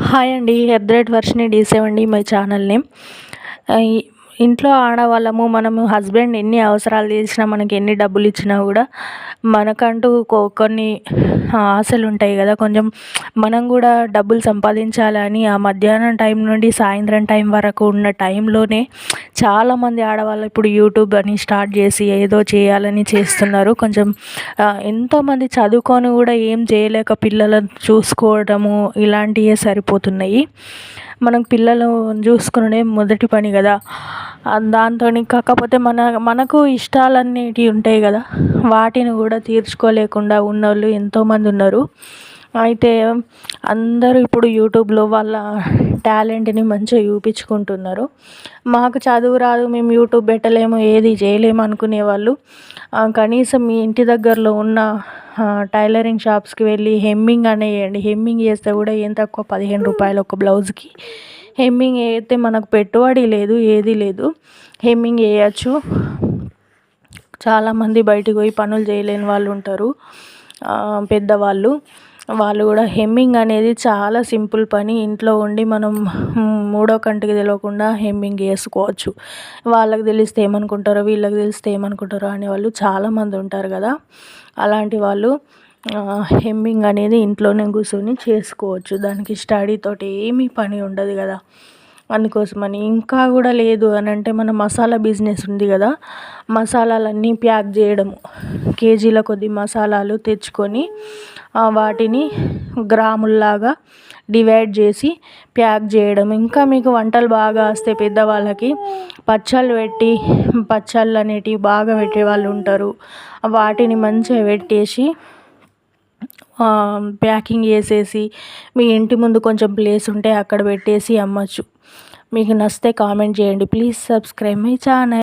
Hi అండి. At Varshini D7 అండి my channel name. ఈ ఇంట్లో ఆడవాళ్ళము మనము హస్బెండ్ ఎన్ని అవసరాలు తీర్చినా మనకి ఎన్ని డబ్బులు ఇచ్చినా కూడా మనకంటూ కొన్ని ఆశలు ఉంటాయి కదా. కొంచెం మనం కూడా డబ్బులు సంపాదించాలని ఆ మధ్యాహ్నం టైం నుండి సాయంత్రం టైం వరకు ఉన్న టైంలోనే చాలామంది ఆడవాళ్ళు ఇప్పుడు యూట్యూబ్ అని స్టార్ట్ చేసి ఏదో చేయాలని చేస్తున్నారు. కొంచెం ఎంతోమంది చదువుకొని కూడా ఏం చేయలేక పిల్లలను చూసుకోవడము ఇలాంటివే సరిపోతున్నాయి. మనం పిల్లలు చూసుకునే మొదటి పని కదా. దాంతోని కాకపోతే మనకు ఇష్టాలనేటివి ఉంటాయి కదా, వాటిని కూడా తీర్చుకోలేకుండా ఉన్నోళ్ళు ఎంతోమంది ఉన్నారు. అయితే అందరూ ఇప్పుడు యూట్యూబ్లో వాళ్ళ టాలెంట్ని మంచిగా చూపించుకుంటున్నారు. మాకు చదువు రాదు, మేము యూట్యూబ్ పెట్టలేము, ఏది చేయలేము అనుకునే వాళ్ళు కనీసం మీ ఇంటి దగ్గరలో ఉన్న టైలరింగ్ షాప్స్కి వెళ్ళి హెమ్మింగ్ అనేయండి. హెమ్మింగ్ చేస్తే కూడా ఏం తక్కువ 15 రూపాయలు ఒక బ్లౌజ్కి. హెమ్మింగ్ అయితే మనకు పెట్టుబడి లేదు, ఏది లేదు. హెమ్మింగ్ వేయచ్చు. చాలామంది బయటికి పోయి పనులు చేయలేని వాళ్ళు ఉంటారు, పెద్దవాళ్ళు. వాళ్ళు కూడా హెమ్మింగ్ అనేది చాలా సింపుల్ పని. ఇంట్లో ఉండి మనం మూడో కంటికి తెలియకుండా హెమ్మింగ్ చేసుకోవచ్చు. వాళ్ళకి తెలిస్తే ఏమనుకుంటారో, వీళ్ళకి తెలిస్తే ఏమనుకుంటారో అనేవాళ్ళు చాలామంది ఉంటారు కదా. అలాంటి వాళ్ళు హెమ్మింగ్ అనేది ఇంట్లోనే కూర్చొని చేసుకోవచ్చు. దానికి స్టడీతోటి ఏమీ పని ఉండదు కదా. అందుకోసమని ఇంకా కూడా లేదు అని అంటే మన మసాలా బిజినెస్ ఉంది కదా. మసాలాలన్నీ ప్యాక్ చేయడము, కేజీల కొద్ది మసాలాలు తెచ్చుకొని వాటిని గ్రాముల్లాగా డివైడ్ చేసి ప్యాక్ చేయడం. ఇంకా మీకు వంటలు బాగా వస్తే పెద్దవాళ్ళకి పచ్చళ్ళు అనేటివి బాగా పెట్టే వాళ్ళు ఉంటారు. వాటిని మంచిగా పెట్టేసి ప్యాకింగ్ చేసేసి మీ ఇంటి ముందు కొంచెం ప్లేస్ ఉంటే అక్కడ పెట్టేసి అమ్మచ్చు. మీకు నచ్చితే కామెంట్ చేయండి. Please subscribe my channel.